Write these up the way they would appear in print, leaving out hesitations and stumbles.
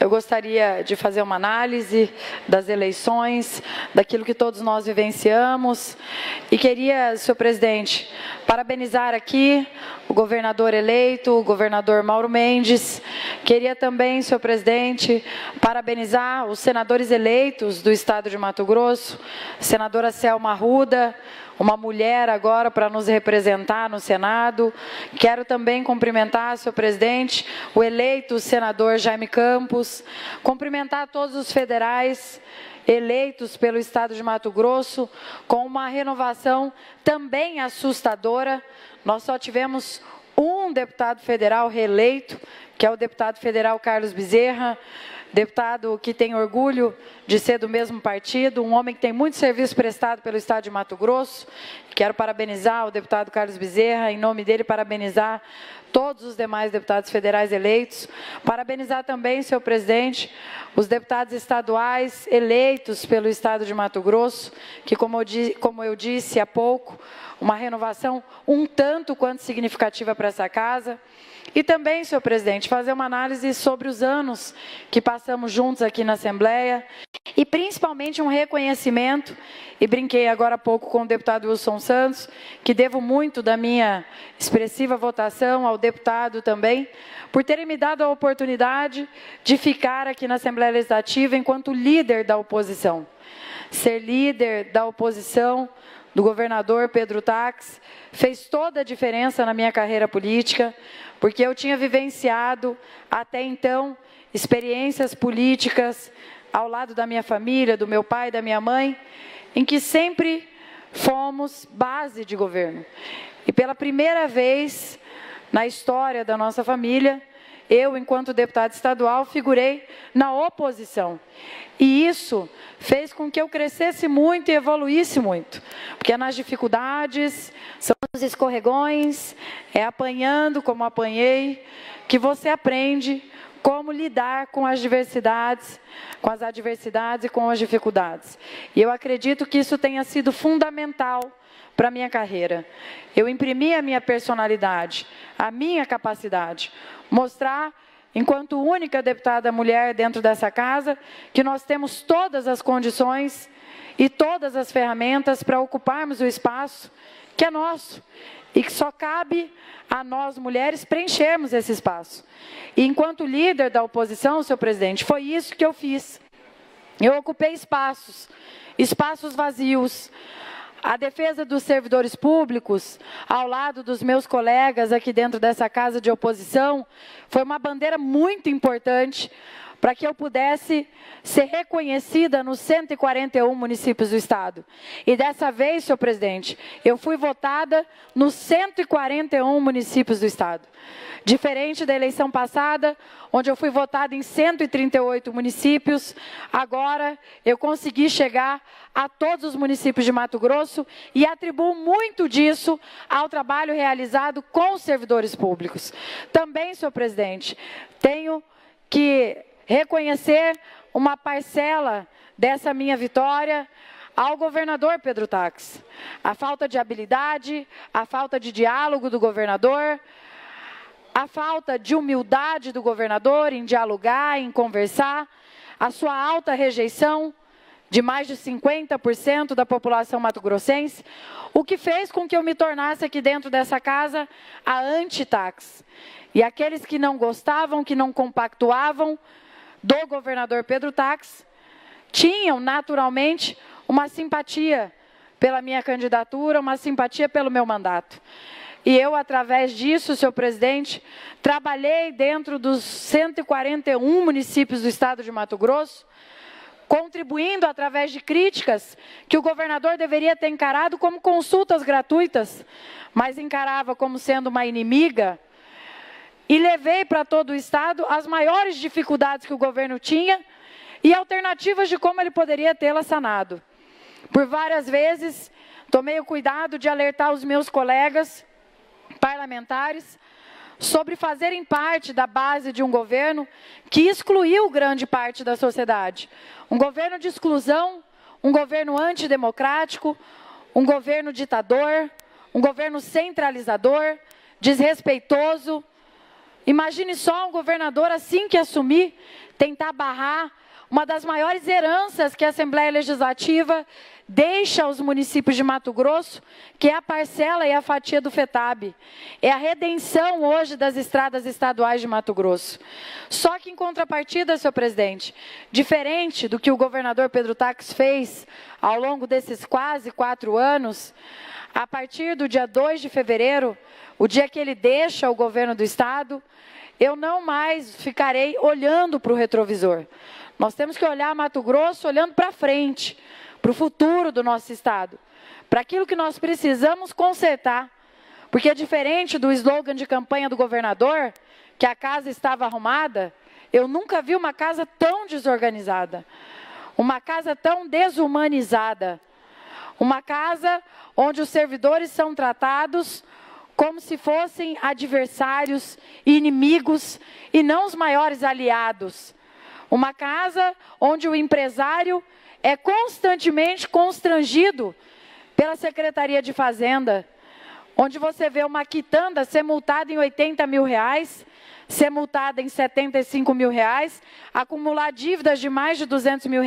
eu gostaria de fazer uma análise das eleições, daquilo que todos nós vivenciamos. E queria, senhor presidente, parabenizar aqui o governador eleito, o governador Mauro Mendes. Queria também, senhor presidente, parabenizar os senadores eleitos do estado de Mato Grosso, a senadora Selma Arruda, uma mulher agora para nos representar no Senado. Quero também cumprimentar, senhor presidente, o eleito senador Jaime Campos, cumprimentar todos os federais eleitos pelo estado de Mato Grosso, com uma renovação também assustadora. Nós só tivemos um deputado federal reeleito, que é o deputado federal Carlos Bezerra, deputado que tem orgulho de ser do mesmo partido, um homem que tem muito serviço prestado pelo estado de Mato Grosso. Quero parabenizar o deputado Carlos Bezerra, em nome dele parabenizar todos os demais deputados federais eleitos. Parabenizar também, senhor presidente, os deputados estaduais eleitos pelo estado de Mato Grosso, que, como eu disse há pouco, uma renovação um tanto quanto significativa para essa casa. E também, senhor presidente, fazer uma análise sobre os anos que passamos juntos aqui na Assembleia e principalmente um reconhecimento, e brinquei agora há pouco com o deputado Wilson Santos, que devo muito da minha expressiva votação ao deputado também, por terem me dado a oportunidade de ficar aqui na Assembleia Legislativa enquanto líder da oposição. Ser líder da oposição do governador Pedro Taques fez toda a diferença na minha carreira política, porque eu tinha vivenciado até então experiências políticas ao lado da minha família, do meu pai, da minha mãe, em que sempre fomos base de governo. E pela primeira vez na história da nossa família, eu, enquanto deputada estadual, figurei na oposição. E isso fez com que eu crescesse muito e evoluísse muito. Porque é nas dificuldades, são nos escorregões, é apanhando como apanhei, que você aprende como lidar com as diversidades, com as adversidades e com as dificuldades. E eu acredito que isso tenha sido fundamental para a minha carreira. Eu imprimi a minha personalidade, a minha capacidade, mostrar, enquanto única deputada mulher dentro dessa casa, que nós temos todas as condições e todas as ferramentas para ocuparmos o espaço que é nosso e que só cabe a nós, mulheres, preenchermos esse espaço. E enquanto líder da oposição, senhor presidente, foi isso que eu fiz. Eu ocupei espaços vazios. A defesa dos servidores públicos, ao lado dos meus colegas aqui dentro dessa casa de oposição, foi uma bandeira muito importante para que eu pudesse ser reconhecida nos 141 municípios do estado. E dessa vez, senhor presidente, eu fui votada nos 141 municípios do estado. Diferente da eleição passada, onde eu fui votada em 138 municípios, agora eu consegui chegar a todos os municípios de Mato Grosso e atribuo muito disso ao trabalho realizado com os servidores públicos. Também, senhor presidente, tenho que reconhecer uma parcela dessa minha vitória ao governador Pedro Taques. A falta de habilidade, a falta de diálogo do governador, a falta de humildade do governador em dialogar, em conversar, a sua alta rejeição de mais de 50% da população mato-grossense, o que fez com que eu me tornasse aqui dentro dessa casa a anti-Taques. E aqueles que não gostavam, que não compactuavam do governador Pedro Taques, tinham naturalmente uma simpatia pela minha candidatura, uma simpatia pelo meu mandato. E eu, através disso, senhor presidente, trabalhei dentro dos 141 municípios do estado de Mato Grosso, contribuindo através de críticas que o governador deveria ter encarado como consultas gratuitas, mas encarava como sendo uma inimiga, e levei para todo o estado as maiores dificuldades que o governo tinha e alternativas de como ele poderia tê-las sanado. Por várias vezes, tomei o cuidado de alertar os meus colegas parlamentares sobre fazerem parte da base de um governo que excluiu grande parte da sociedade. Um governo de exclusão, um governo antidemocrático, um governo ditador, um governo centralizador, desrespeitoso, Imagine só um governador, assim que assumir, tentar barrar uma das maiores heranças que a Assembleia Legislativa deixa aos municípios de Mato Grosso, que é a parcela e a fatia do FETAB. É a redenção hoje das estradas estaduais de Mato Grosso. Só que em contrapartida, senhor presidente, diferente do que o governador Pedro Taques fez ao longo desses quase 4 anos, a partir do dia 2 de fevereiro, o dia que ele deixa o governo do estado, eu não mais ficarei olhando para o retrovisor. Nós temos que olhar Mato Grosso olhando para frente, para o futuro do nosso estado, para aquilo que nós precisamos consertar. Porque diferente do slogan de campanha do governador, que a casa estava arrumada, eu nunca vi uma casa tão desorganizada, uma casa tão desumanizada, uma casa onde os servidores são tratados como se fossem adversários e inimigos e não os maiores aliados. Uma casa onde o empresário é constantemente constrangido pela Secretaria de Fazenda, onde você vê uma quitanda ser multada em R$80 mil, ser multada em R$75 mil, acumular dívidas de mais de R$200 mil,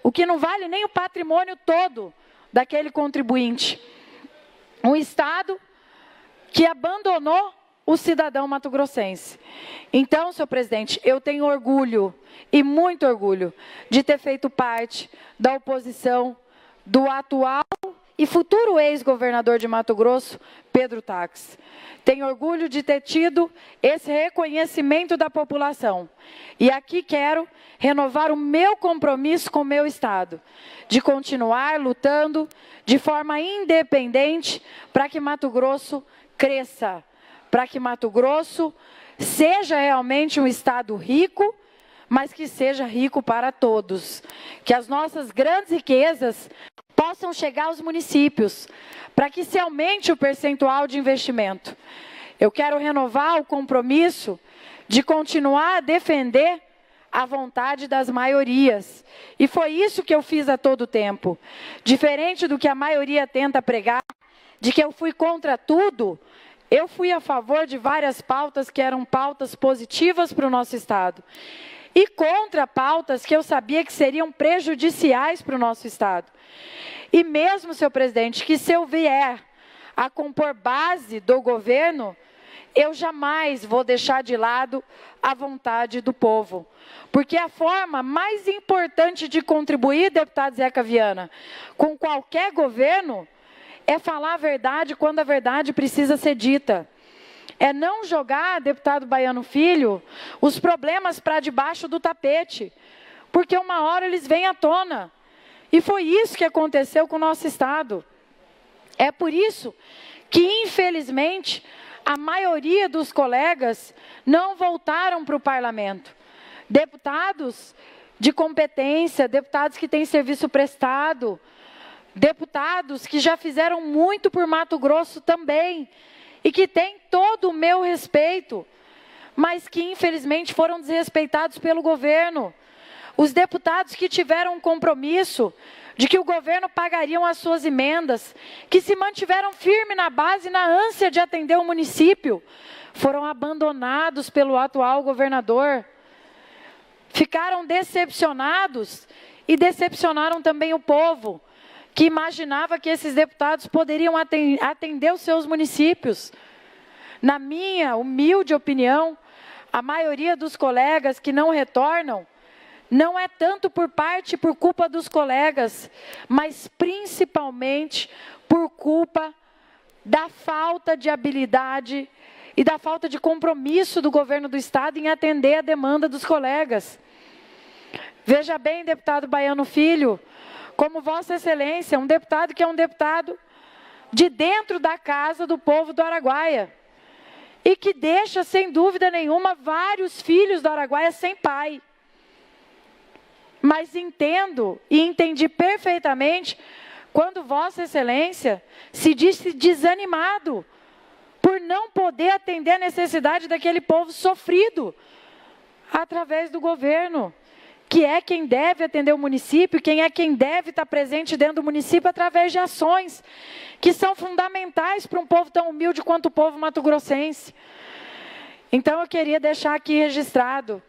o que não vale nem o patrimônio todo daquele contribuinte. Um estado que abandonou o cidadão mato-grossense. Então, senhor presidente, eu tenho orgulho, e muito orgulho, de ter feito parte da oposição do atual e futuro ex-governador de Mato Grosso, Pedro Taques. Tenho orgulho de ter tido esse reconhecimento da população. E aqui quero renovar o meu compromisso com o meu estado, de continuar lutando de forma independente para que Mato Grosso cresça, para que Mato Grosso seja realmente um estado rico, mas que seja rico para todos. Que as nossas grandes riquezas possam chegar aos municípios, para que se aumente o percentual de investimento. Eu quero renovar o compromisso de continuar a defender a vontade das maiorias. E foi isso que eu fiz a todo tempo. Diferente do que a maioria tenta pregar, de que eu fui contra tudo, eu fui a favor de várias pautas que eram pautas positivas para o nosso estado. E contra pautas que eu sabia que seriam prejudiciais para o nosso estado. E mesmo, senhor presidente, que se eu vier a compor base do governo, eu jamais vou deixar de lado a vontade do povo. Porque a forma mais importante de contribuir, deputado Zeca Viana, com qualquer governo, é falar a verdade quando a verdade precisa ser dita. É não jogar, deputado Baiano Filho, os problemas para debaixo do tapete, porque uma hora eles vêm à tona. E foi isso que aconteceu com o nosso estado. É por isso que, infelizmente, a maioria dos colegas não voltaram para o parlamento. Deputados de competência, deputados que têm serviço prestado, deputados que já fizeram muito por Mato Grosso também, e que têm todo o meu respeito, mas que infelizmente foram desrespeitados pelo governo. Os deputados que tiveram um compromisso de que o governo pagaria as suas emendas, que se mantiveram firmes na base, na ânsia de atender o município, foram abandonados pelo atual governador. Ficaram decepcionados e decepcionaram também o povo, que imaginava que esses deputados poderiam atender os seus municípios. Na minha humilde opinião, a maioria dos colegas que não retornam, não é tanto por culpa dos colegas, mas principalmente por culpa da falta de habilidade e da falta de compromisso do governo do estado em atender a demanda dos colegas. Veja bem, deputado Baiano Filho, como Vossa Excelência, um deputado que é um deputado de dentro da casa do povo do Araguaia, e que deixa, sem dúvida nenhuma, vários filhos do Araguaia sem pai. Mas entendo e entendi perfeitamente quando Vossa Excelência se disse desanimado por não poder atender a necessidade daquele povo sofrido através do governo, que é quem deve atender o município, quem deve estar presente dentro do município através de ações que são fundamentais para um povo tão humilde quanto o povo mato-grossense. Então, eu queria deixar aqui registrado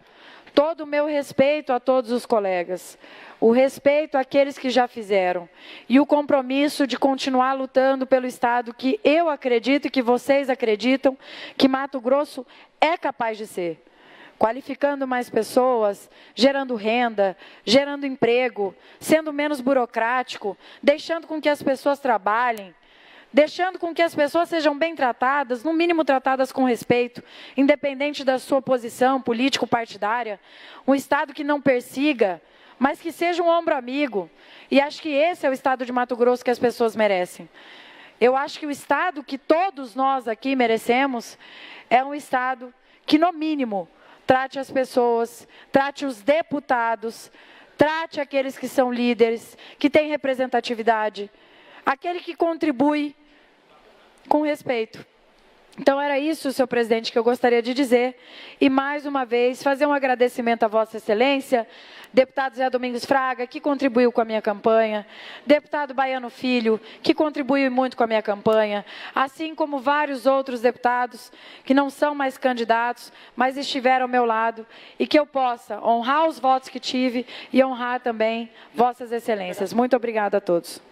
todo o meu respeito a todos os colegas, o respeito àqueles que já fizeram e o compromisso de continuar lutando pelo Estado que eu acredito e que vocês acreditam que Mato Grosso é capaz de ser. Qualificando mais pessoas, gerando renda, gerando emprego, sendo menos burocrático, deixando com que as pessoas trabalhem, deixando com que as pessoas sejam bem tratadas, no mínimo tratadas com respeito, independente da sua posição político-partidária, um Estado que não persiga, mas que seja um ombro amigo. E acho que esse é o Estado de Mato Grosso que as pessoas merecem. Eu acho que o Estado que todos nós aqui merecemos é um Estado que, no mínimo, trate as pessoas, trate os deputados, trate aqueles que são líderes, que têm representatividade, aquele que contribui com respeito. Então, era isso, senhor presidente, que eu gostaria de dizer. E, mais uma vez, fazer um agradecimento à Vossa Excelência, deputado Zé Domingos Fraga, que contribuiu com a minha campanha, deputado Baiano Filho, que contribuiu muito com a minha campanha, assim como vários outros deputados que não são mais candidatos, mas estiveram ao meu lado, e que eu possa honrar os votos que tive e honrar também Vossas Excelências. Muito obrigada a todos.